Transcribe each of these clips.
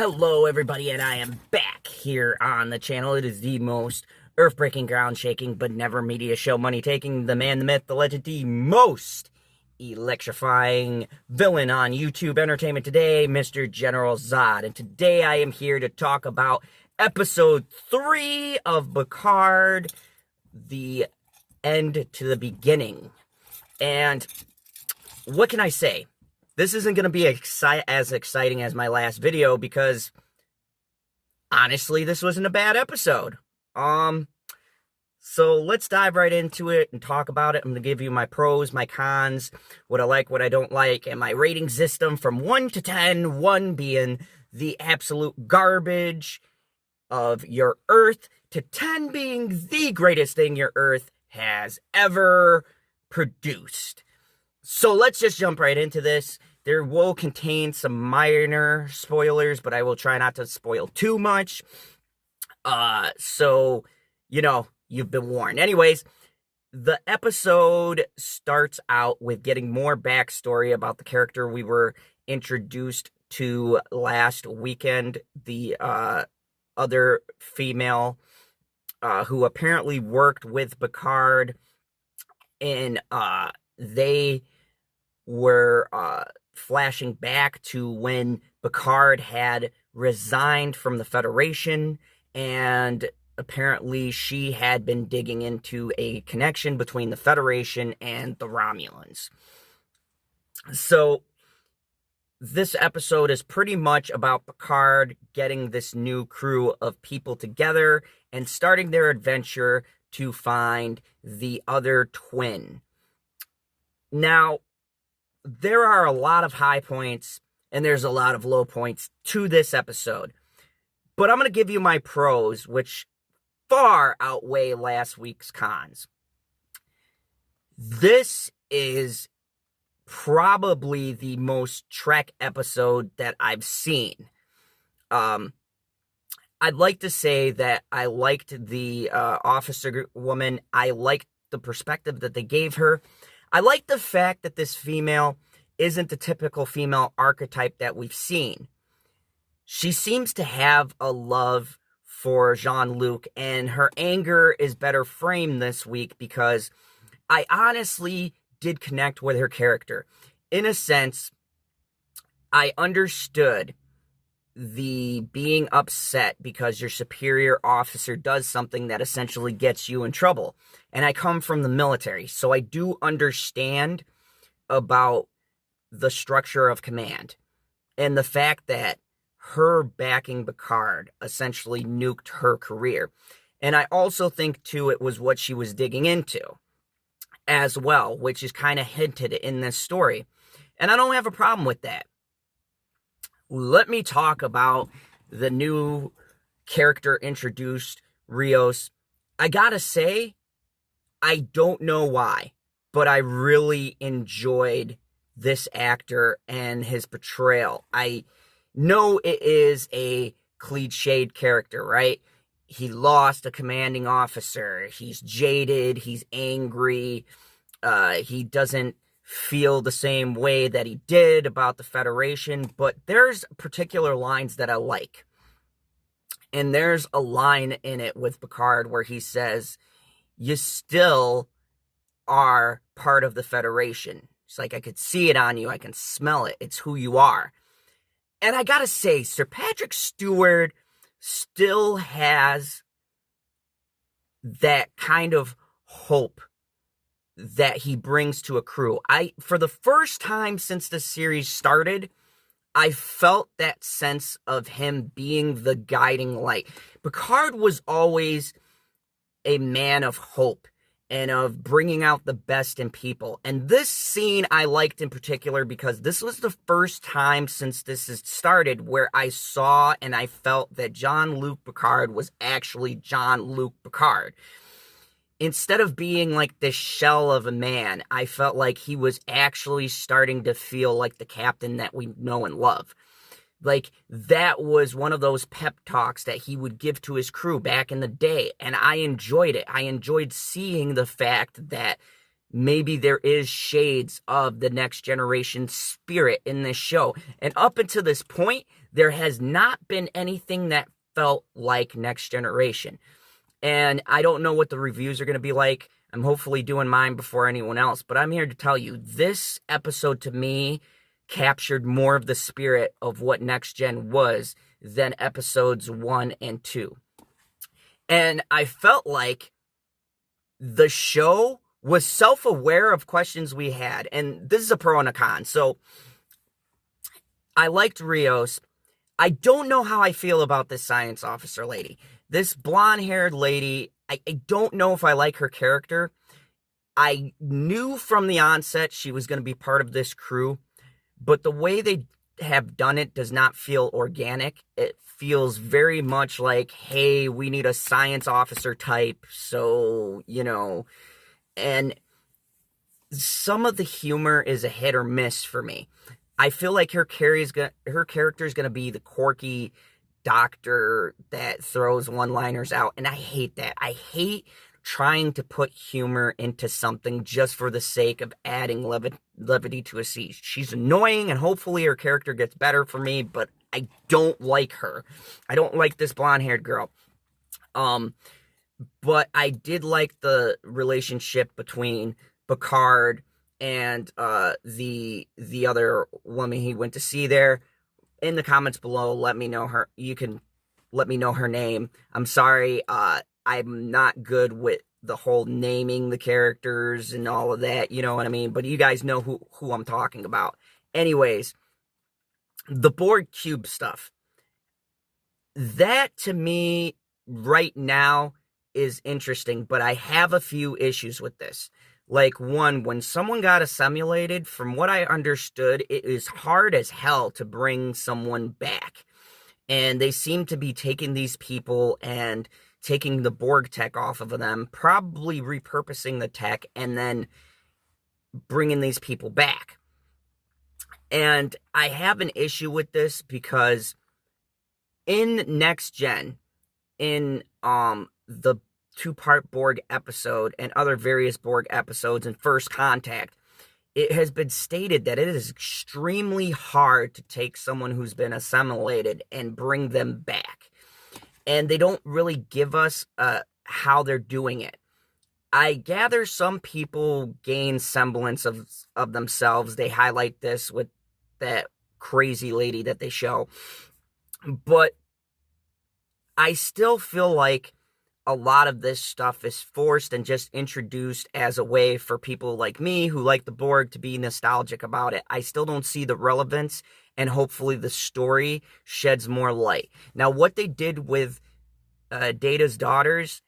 Hello everybody, and I am back here on the channel. It is the most earth-breaking, ground-shaking, but never media show money-taking, the man, the myth, the legend, the most electrifying villain on YouTube Entertainment today, Mr. General Zod. And today I am here to talk about episode 3 of Picard, the end to the beginning. And what can I say? This isn't going to be as exciting as my last video because, honestly, this wasn't a bad episode. So let's dive right into it and talk about it. I'm going to give you my pros, my cons, what I like, what I don't like, and my rating system from 1 to 10, 1 being the absolute garbage of your Earth, to 10 being the greatest thing your Earth has ever produced. So let's just jump right into this. There will contain some minor spoilers, but I will try not to spoil too much. So, you know, you've been warned. Anyways, the episode starts out with getting more backstory about the character we were introduced to last weekend. The other female who apparently worked with Picard, and they were flashing back to when Picard had resigned from the Federation, and apparently she had been digging into a connection between the Federation and the Romulans. So this episode is pretty much about Picard getting this new crew of people together and starting their adventure to find the other twin. Now, there are a lot of high points and there's a lot of low points to this episode. But I'm going to give you my pros, which far outweigh last week's cons. This is probably the most Trek episode that I've seen. I'd like to say that I liked the officer woman. I liked the perspective that they gave her. I like the fact that this female isn't the typical female archetype that we've seen. She seems to have a love for Jean-Luc, and her anger is better framed this week because I honestly did connect with her character. In a sense, I understood the being upset because your superior officer does something that essentially gets you in trouble. And I come from the military, so I do understand about the structure of command. And the fact that her backing Picard essentially nuked her career. And I also think, too, it was what she was digging into as well, which is kind of hinted in this story. And I don't have a problem with that. Let me talk about the new character introduced, Rios. I gotta say, I don't know why, but I really enjoyed this actor and his portrayal. I know it is a cliched character, right? He lost a commanding officer. He's jaded. He's angry. He doesn't feel the same way that he did about the Federation, but there's particular lines that I like. And there's a line in it with Picard where he says, "You still are part of the Federation." It's like, I could see it on you. I can smell it. It's who you are. And I gotta say, Sir Patrick Stewart still has that kind of hope that he brings to a crew. For the first time since the series started, I felt that sense of him being the guiding light. Picard was always a man of hope and of bringing out the best in people. And this scene I liked in particular because this was the first time since this has started where I saw and I felt that Jean-Luc Picard was actually Jean-Luc Picard. Instead of being like this shell of a man, I felt like he was actually starting to feel like the captain that we know and love. Like, that was one of those pep talks that he would give to his crew back in the day, and I enjoyed it. I enjoyed seeing the fact that maybe there is shades of the Next Generation spirit in this show. And up until this point, there has not been anything that felt like Next Generation. And I don't know what the reviews are going to be like. I'm hopefully doing mine before anyone else, but I'm here to tell you, this episode to me captured more of the spirit of what Next Gen was than episodes 1 and 2. And I felt like the show was self-aware of questions we had. And this is a pro and a con. So I liked Rios. I don't know how I feel about this science officer lady. This blonde-haired lady, I don't know if I like her character. I knew from the onset she was going to be part of this crew, but the way they have done it does not feel organic. It feels very much like, hey, we need a science officer type, so, and some of the humor is a hit or miss for me. I feel like her character is going to be the quirky doctor that throws one-liners out, and I hate that. I hate trying to put humor into something just for the sake of adding levity to a scene. She's annoying, and hopefully her character gets better for me, but I don't like her. I don't like this blonde-haired girl. But I did like the relationship between Picard and the other woman he went to see there. In the comments below, let me know her. You can let me know her name. I'm sorry, I'm not good with the whole naming the characters and all of that, you know what I mean? But you guys know who I'm talking about. Anyways, the Borg cube stuff. That, to me, right now, is interesting, but I have a few issues with this. Like, one, when someone got assimilated, from what I understood, it is hard as hell to bring someone back. And they seem to be taking these people and taking the Borg tech off of them, probably repurposing the tech, and then bringing these people back. And I have an issue with this because in Next Gen, in the two-part Borg episode and other various Borg episodes in First Contact, it has been stated that it is extremely hard to take someone who's been assimilated and bring them back. And they don't really give us how they're doing it. I gather some people gain semblance of themselves. They highlight this with that crazy lady that they show. But I still feel like a lot of this stuff is forced and just introduced as a way for people like me who like the Borg to be nostalgic about it. I still don't see the relevance, and hopefully the story sheds more light. Now, what they did with Data's daughters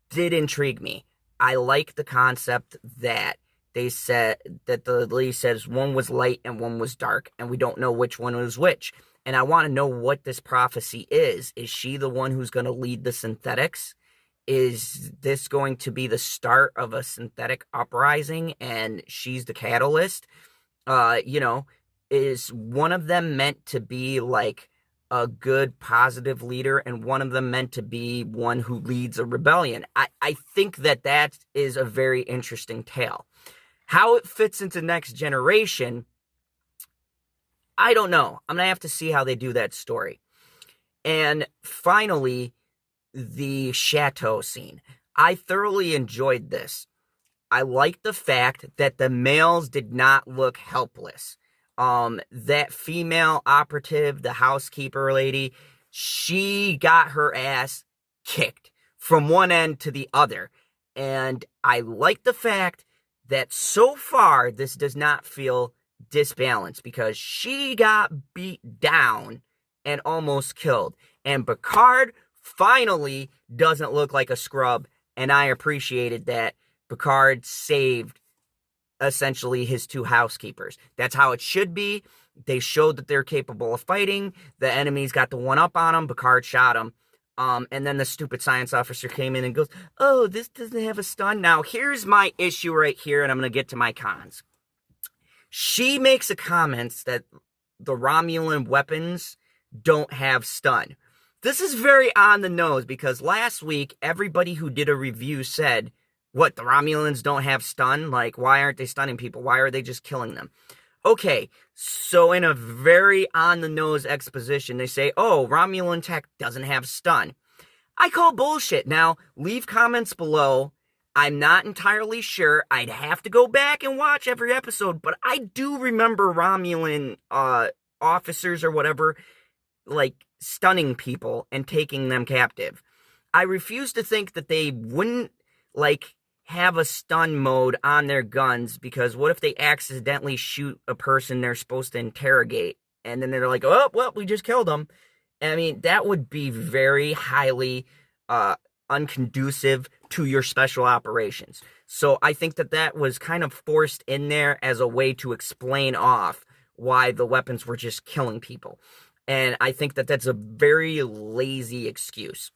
did intrigue me. I like the concept that they said that the lady says one was light and one was dark, and we don't know which one was which. And I want to know what this prophecy is. Is she the one who's going to lead the synthetics? Is this going to be the start of a synthetic uprising and she's the catalyst? Is one of them meant to be like a good, positive leader and one of them meant to be one who leads a rebellion? I think that is a very interesting tale. How it fits into Next Generation, I don't know. I'm going to have to see how they do that story. And finally, the chateau scene. I thoroughly enjoyed this. I like the fact that the males did not look helpless. That female operative, the housekeeper lady, she got her ass kicked from one end to the other. And I like the fact that so far this does not feel disbalanced because she got beat down and almost killed. And Picard finally doesn't look like a scrub, and I appreciated that. Picard saved essentially his two housekeepers. That's how it should be. They showed that they're capable of fighting. The enemies got the one up on them. Picard shot him. And then the stupid science officer came in and goes, oh, this doesn't have a stun. Now, here's my issue right here, and I'm going to get to my cons. She makes a comment that the Romulan weapons don't have stun. This is very on the nose because last week, everybody who did a review said What, the Romulans don't have stun? Like, why aren't they stunning people? Why are they just killing them? Okay, so in a very on-the-nose exposition, they say, oh, Romulan tech doesn't have stun. I call bullshit. Now, leave comments below. I'm not entirely sure. I'd have to go back and watch every episode, but I do remember Romulan officers or whatever, like, stunning people and taking them captive. I refuse to think that they wouldn't, like, have a stun mode on their guns, because what if they accidentally shoot a person they're supposed to interrogate, and then they're like, oh, well, we just killed them. I mean, that would be very highly unconducive to your special operations. So I think that that was kind of forced in there as a way to explain off why the weapons were just killing people. And I think that that's a very lazy excuse.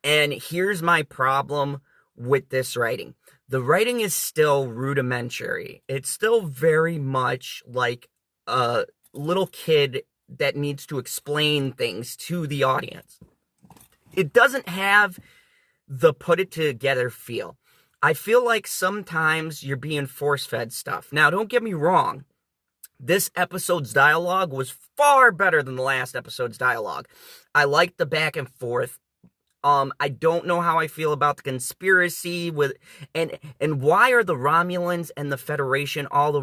And here's my problem with this writing. The writing is still rudimentary. It's still very much like a little kid that needs to explain things to the audience. It doesn't have the put it together feel. I feel like sometimes you're being force-fed stuff. Now, don't get me wrong. This episode's dialogue was far better than the last episode's dialogue. I liked the back and forth. I don't know how I feel about the conspiracy with, and why are the Romulans and the Federation all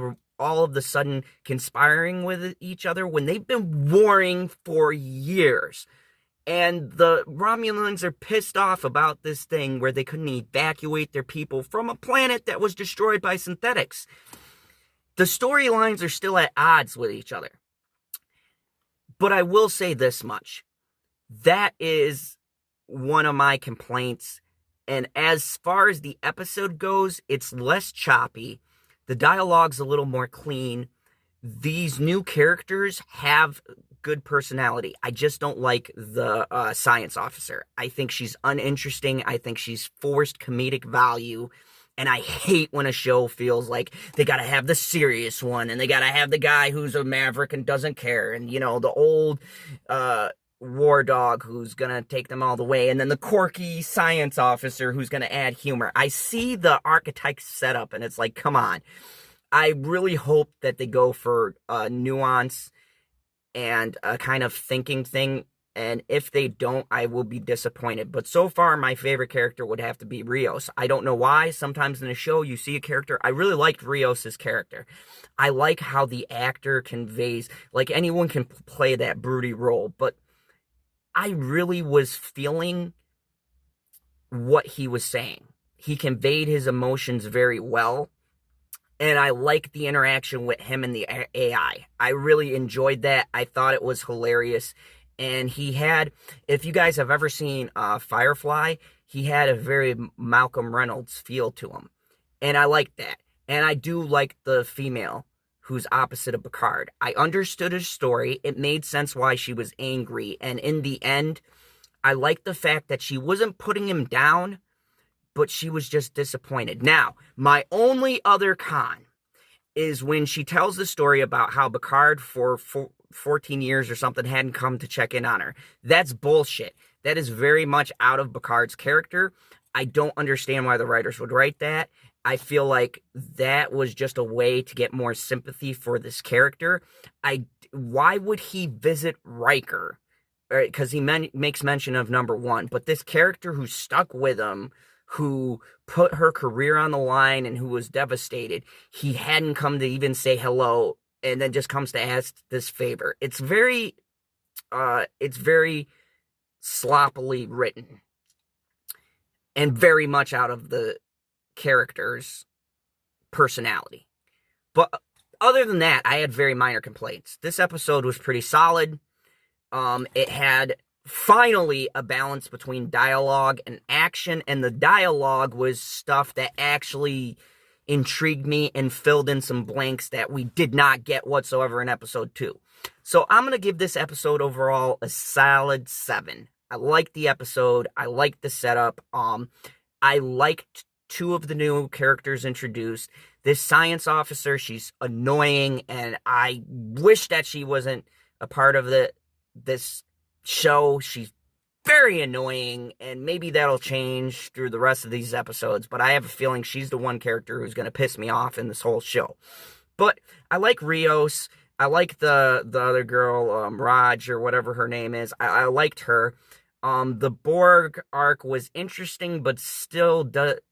of the sudden conspiring with each other when they've been warring for years? And the Romulans are pissed off about this thing where they couldn't evacuate their people from a planet that was destroyed by synthetics. The storylines are still at odds with each other. But I will say this much. That is one of my complaints. And as far as the episode goes, it's less choppy. The dialogue's a little more clean. These new characters have good personality. I just don't like the science officer. I think she's uninteresting. I think she's forced comedic value. And I hate when a show feels like they gotta have the serious one, and they gotta have the guy who's a maverick and doesn't care, and, you know, the old war dog who's gonna take them all the way, and then the quirky science officer who's gonna add humor. I see the archetype setup, and it's like, come on. I really hope that they go for nuance and a kind of thinking thing, and if they don't, I will be disappointed. But so far, my favorite character would have to be Rios. I don't know why. Sometimes in a show, you see a character. I really liked Rios' character. I like how the actor conveys, like, anyone can play that broody role, but I really was feeling what he was saying. He conveyed his emotions very well. And I like the interaction with him and the AI. I really enjoyed that. I thought it was hilarious. And he had, if you guys have ever seen Firefly, he had a very Malcolm Reynolds feel to him. And I like that. And I do like the female who's opposite of Picard. I understood his story. It made sense why she was angry. And in the end, I like the fact that she wasn't putting him down, but she was just disappointed. Now, my only other con is when she tells the story about how Picard for 14 years or something hadn't come to check in on her. That's bullshit. That is very much out of Picard's character. I don't understand why the writers would write that. I feel like that was just a way to get more sympathy for this character. Why would he visit Riker? Because he makes mention of number one, but this character who stuck with him, who put her career on the line and who was devastated, he hadn't come to even say hello, and then just comes to ask this favor. It's very sloppily written and very much out of the character's personality. But other than that, I had very minor complaints. This episode was pretty solid. It had finally a balance between dialogue and action, and the dialogue was stuff that actually intrigued me and filled in some blanks that we did not get whatsoever in episode 2. So I'm going to give this episode overall a solid 7. I liked the episode. I liked the setup. I liked 2 of the new characters introduced. This science officer, she's annoying, and I wish that she wasn't a part of this show. She's very annoying, and maybe that'll change through the rest of these episodes, but I have a feeling she's the one character who's going to piss me off in this whole show. But I like Rios. I like the other girl, Raj, or whatever her name is. I liked her. The Borg arc was interesting, but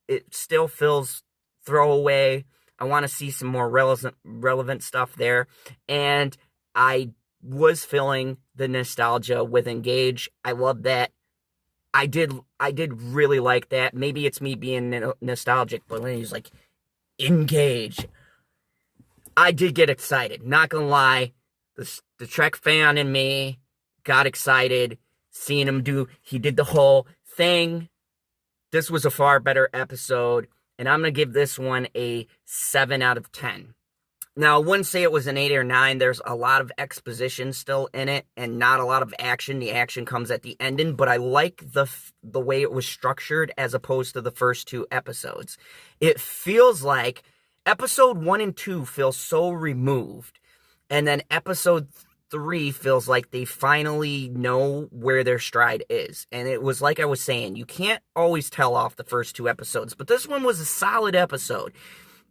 it still feels throwaway. I want to see some more relevant stuff there. And I was feeling the nostalgia with Engage. I love that. I did really like that. Maybe it's me being nostalgic, but when he's like, Engage, I did get excited. Not gonna lie, the Trek fan in me got excited seeing him he did the whole thing. This was a far better episode, and I'm gonna give this one a 7 out of 10. Now, I wouldn't say it was an 8 or 9. There's a lot of exposition still in it and not a lot of action. The action comes at the ending, but I like the way it was structured as opposed to the first 2 episodes. It feels like episode 1 and 2 feel so removed, and then episode 3 feels like they finally know where their stride is. And it was like I was saying, you can't always tell off the first 2 episodes, but this one was a solid episode.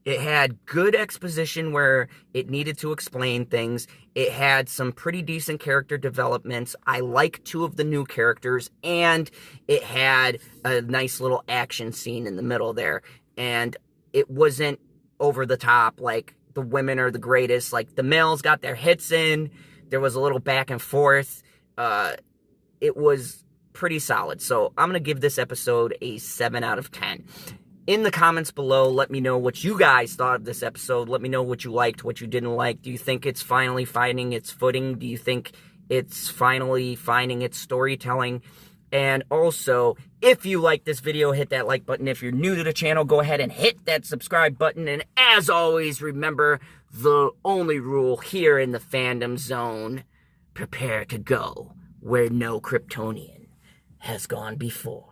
It had good exposition where it needed to explain things. It had some pretty decent character developments. I like 2 of the new characters, and it had a nice little action scene in the middle there. And it wasn't over the top like the women are the greatest. Like, the males got their hits in. There was a little back and forth. It was pretty solid. So I'm going to give this episode a 7 out of 10. In the comments below, let me know what you guys thought of this episode. Let me know what you liked, what you didn't like. Do you think it's finally finding its footing? Do you think it's finally finding its storytelling? And also, if you like this video, hit that like button. If you're new to the channel, go ahead and hit that subscribe button. And as always, remember the only rule here in the fandom zone: prepare to go where no Kryptonian has gone before.